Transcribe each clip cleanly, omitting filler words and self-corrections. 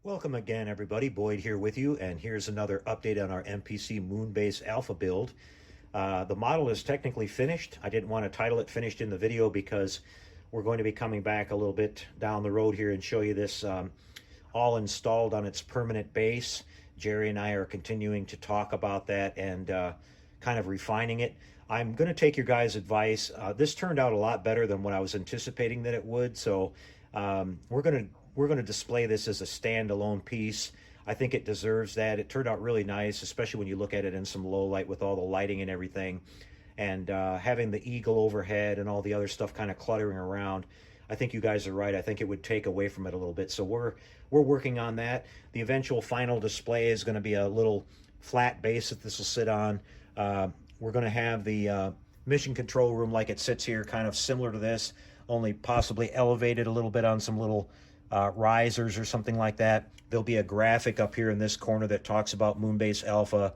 Welcome again, everybody. Boyd here with you, and here's another update on our MPC Moonbase Alpha build. The model is technically finished. I didn't want to title it finished in the video because we're going to be coming back a little bit down the road here and show you this all installed on its permanent base. Jerry and I are continuing to talk about that and kind of refining it. I'm going to take your guys' advice. This turned out a lot better than what I was anticipating that it would, so we're going to display this as a standalone piece. I think it deserves that. It turned out really nice, especially when you look at it in some low light with all the lighting and everything, and having the eagle overhead and all the other stuff kind of cluttering around. I think you guys are right. I think it would take away from it a little bit. So we're working on that. The eventual final display is going to be a little flat base that this will sit on. We're going to have the mission control room like it sits here, kind of similar to this, only possibly elevated a little bit on some little risers or something like that. There'll be a graphic up here in this corner that talks about Moonbase Alpha,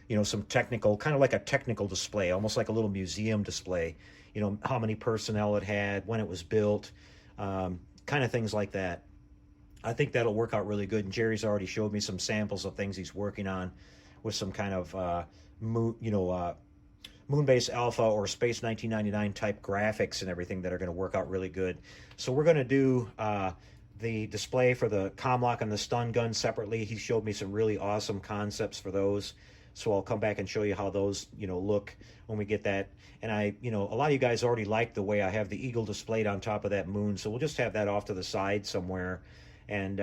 you know, some technical, kind of like a technical display, almost like a little museum display, you know, how many personnel it had, when it was built, kind of things like that. I think that'll work out really good, and Jerry's already showed me some samples of things he's working on with some kind of, Moonbase Alpha or Space 1999 type graphics and everything that are going to work out really good. So we're going to do the display for the comlock and the stun gun separately. He showed me some really awesome concepts for those, so I'll come back and show you how those, you know, look when we get that. And a lot of you guys already like the way I have the eagle displayed on top of that moon, so we'll just have that off to the side somewhere, and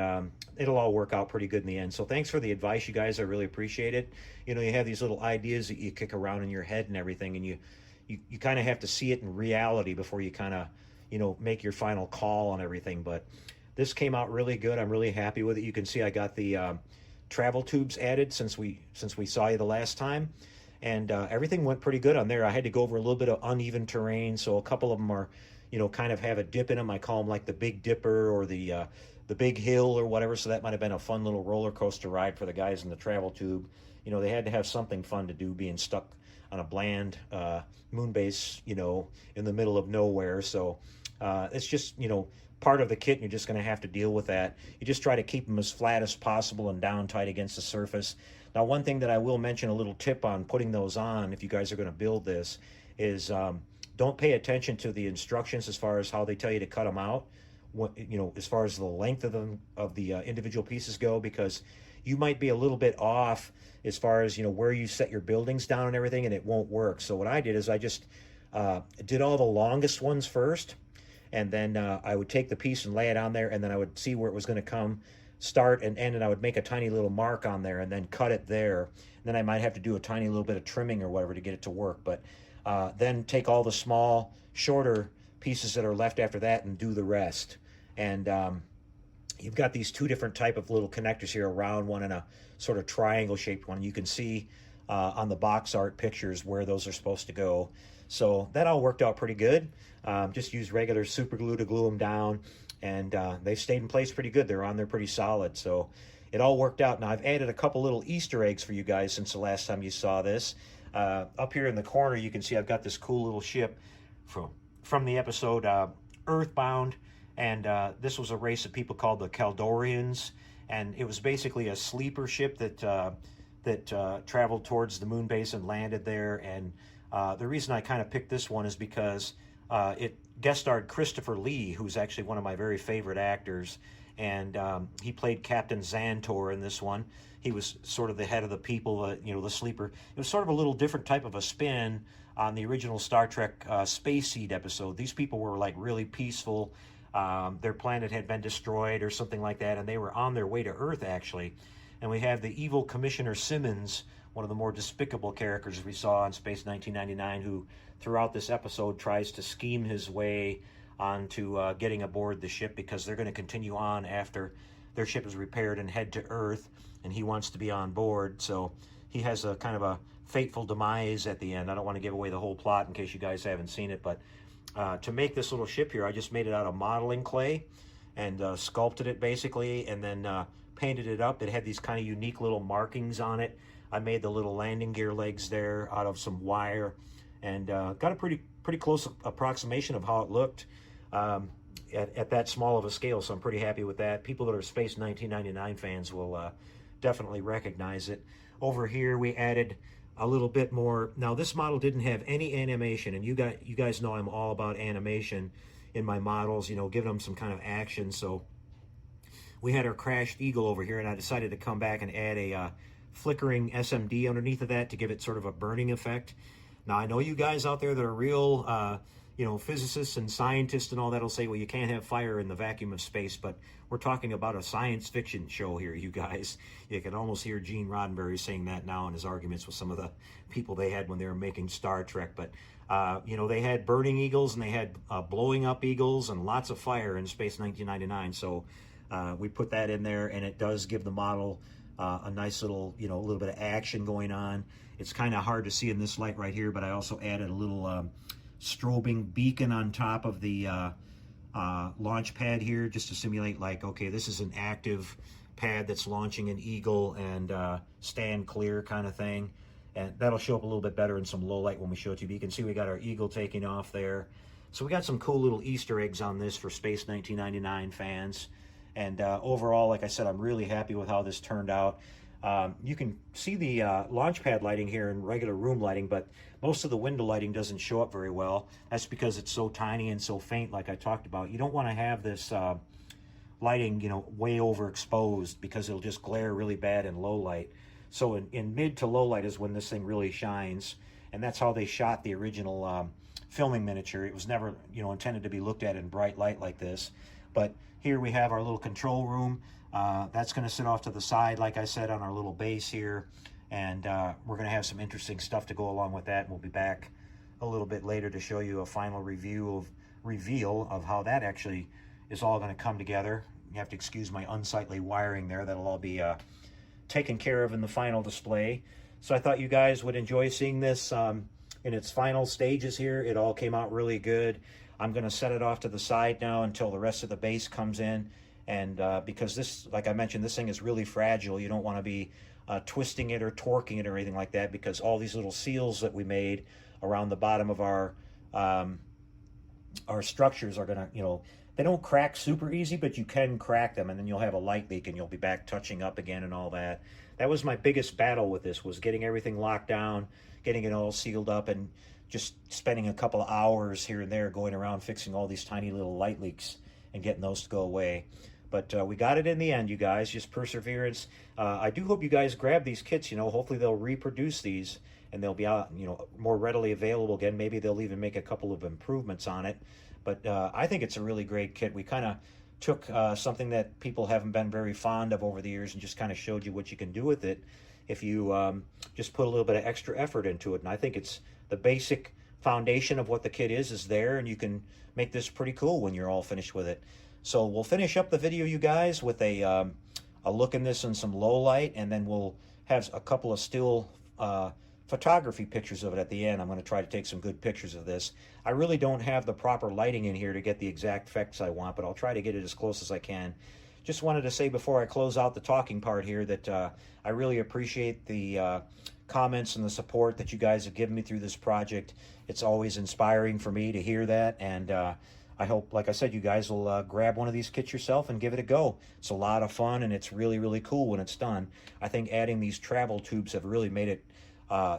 it'll all work out pretty good in the end. So thanks for the advice, you guys. I really appreciate it. You know, you have these little ideas that you kick around in your head and everything, and you kind of have to see it in reality before you kind of, you know, make your final call on everything. But this came out really good. I'm really happy with it. You can see I got the travel tubes added since we saw you the last time, and everything went pretty good on there. I had to go over a little bit of uneven terrain, so a couple of them are, you know, kind of have a dip in them. I call them like the Big Dipper or the Big Hill or whatever, so that might have been a fun little roller coaster ride for the guys in the travel tube. You know, they had to have something fun to do being stuck on a bland moon base, you know, in the middle of nowhere. So it's just, you know, part of the kit, and you're just going to have to deal with that. You just try to keep them as flat as possible and down tight against the surface. Now, one thing that I will mention, a little tip on putting those on if you guys are going to build this, is don't pay attention to the instructions as far as how they tell you to cut them out, you know, as far as the length of them, of the individual pieces go, because you might be a little bit off as far as, you know, where you set your buildings down and everything, and it won't work. So what I did is I just did all the longest ones first, and then I would take the piece and lay it on there, and then I would see where it was going to come, start and end, and I would make a tiny little mark on there and then cut it there. And then I might have to do a tiny little bit of trimming or whatever to get it to work. But then take all the small, shorter pieces that are left after that and do the rest. And you've got these two different type of little connectors here, a round one and a sort of triangle shaped one. You can see on the box art pictures where those are supposed to go. So that all worked out pretty good. Just used regular super glue to glue them down, and they've stayed in place pretty good. They're on there pretty solid, so it all worked out. Now I've added a couple little Easter eggs for you guys since the last time you saw this. Up here in the corner you can see I've got this cool little ship from the episode Earthbound, and this was a race of people called the Caldorians, and it was basically a sleeper ship that traveled towards the moon base and landed there. And the reason I kind of picked this one is because it guest starred Christopher Lee, who's actually one of my very favorite actors, and he played Captain Xantor in this one. He was sort of the head of the people, you know, the sleeper. It was sort of a little different type of a spin on the original Star Trek Space Seed episode. These people were like really peaceful. Their planet had been destroyed or something like that, and they were on their way to Earth, actually. And we have the evil Commissioner Simmons, one of the more despicable characters we saw on Space 1999, who throughout this episode tries to scheme his way onto getting aboard the ship, because they're going to continue on after their ship is repaired and head to Earth, and he wants to be on board. So he has a kind of a fateful demise at the end. I don't want to give away the whole plot in case you guys haven't seen it, but to make this little ship here, I just made it out of modeling clay and sculpted it basically, and then painted it up. It had these kind of unique little markings on it. I made the little landing gear legs there out of some wire, and got a pretty close approximation of how it looked. at that small of a scale, so I'm pretty happy with that. People that are Space 1999 fans will definitely recognize it. Over here we added a little bit more. Now this model didn't have any animation, and you guys know I'm all about animation in my models, you know, giving them some kind of action. So we had our crashed eagle over here, and I decided to come back and add a flickering SMD underneath of that to give it sort of a burning effect. Now I know you guys out there that are real you know, physicists and scientists and all that will say, well, you can't have fire in the vacuum of space, but we're talking about a science fiction show here, you guys. You can almost hear Gene Roddenberry saying that now in his arguments with some of the people they had when they were making Star Trek. But, you know, they had burning eagles and they had blowing up eagles and lots of fire in Space 1999. So we put that in there, and it does give the model a nice little, you know, a little bit of action going on. It's kind of hard to see in this light right here, but I also added a little strobing beacon on top of the launch pad here, just to simulate like, okay, this is an active pad that's launching an eagle and stand clear kind of thing. And that'll show up a little bit better in some low light when we show it to you. But you can see we got our eagle taking off there. So we got some cool little Easter eggs on this for Space 1999 fans. And overall, like I said, I'm really happy with how this turned out. You can see the launch pad lighting here in regular room lighting, but most of the window lighting doesn't show up very well. That's because it's so tiny and so faint, like I talked about. You don't want to have this lighting, you know, way overexposed, because it'll just glare really bad in low light. So in mid to low light is when this thing really shines, and that's how they shot the original filming miniature. It was never, you know, intended to be looked at in bright light like this. But here we have our little control room. That's going to sit off to the side, like I said, on our little base here. And we're going to have some interesting stuff to go along with that. And we'll be back a little bit later to show you a final reveal of how that actually is all going to come together. You have to excuse my unsightly wiring there. That'll all be taken care of in the final display. So I thought you guys would enjoy seeing this in its final stages here. It all came out really good. I'm going to set it off to the side now until the rest of the base comes in. And because this, like I mentioned, this thing is really fragile. You don't want to be twisting it or torquing it or anything like that, because all these little seals that we made around the bottom of our structures are going to, you know, they don't crack super easy, but you can crack them, and then you'll have a light leak and you'll be back touching up again and all that. That was my biggest battle with this, was getting everything locked down, getting it all sealed up, and just spending a couple of hours here and there going around fixing all these tiny little light leaks and getting those to go away. But we got it in the end, you guys. Just perseverance. I do hope you guys grab these kits. You know, hopefully they'll reproduce these and they'll be out, you know, more readily available again. Maybe they'll even make a couple of improvements on it. But I think it's a really great kit. We kind of took something that people haven't been very fond of over the years and just kind of showed you what you can do with it if you just put a little bit of extra effort into it. And I think it's the basic foundation of what the kit is there, and you can make this pretty cool when you're all finished with it. So we'll finish up the video, you guys, with a look in this in some low light, and then we'll have a couple of still photography pictures of it at the end. I'm going to try to take some good pictures of this. I really don't have the proper lighting in here to get the exact effects I want, but I'll try to get it as close as I can. Just wanted to say before I close out the talking part here that I really appreciate the comments and the support that you guys have given me through this project. It's always inspiring for me to hear that, and I hope, like I said, you guys will grab one of these kits yourself and give it a go. It's a lot of fun, and it's really, really cool when it's done. I think adding these travel tubes have really made it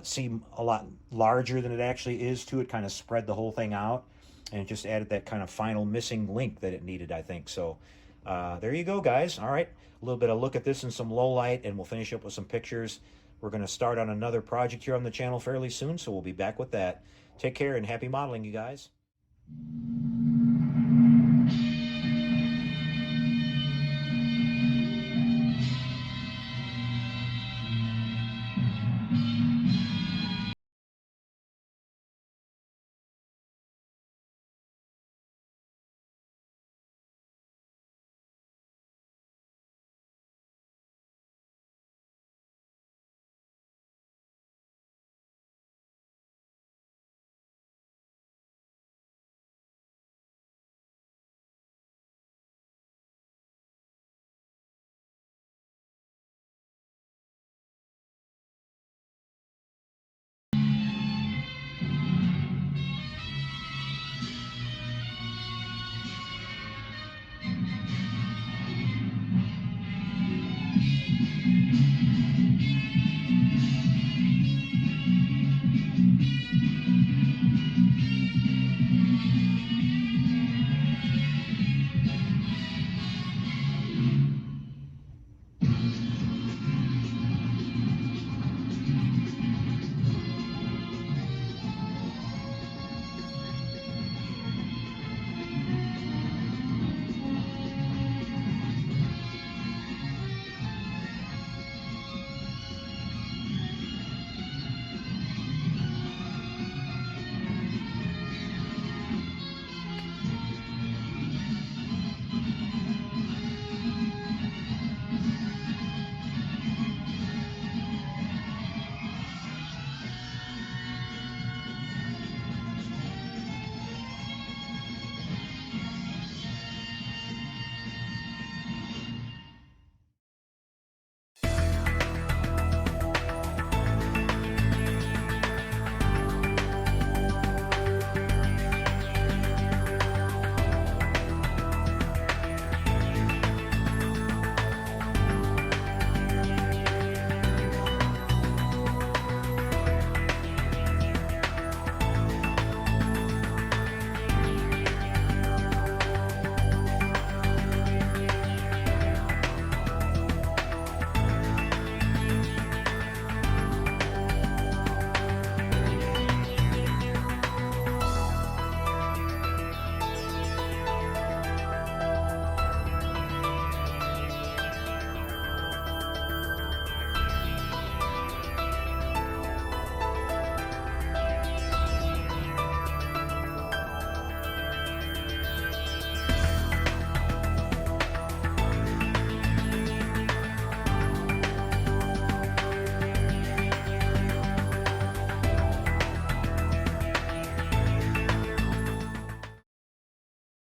seem a lot larger than it actually is to it, kind of spread the whole thing out, and it just added that kind of final missing link that it needed, I think. So there you go, guys. All right, a little bit of look at this in some low light, and we'll finish up with some pictures. We're going to start on another project here on the channel fairly soon, so we'll be back with that. Take care and happy modeling, you guys.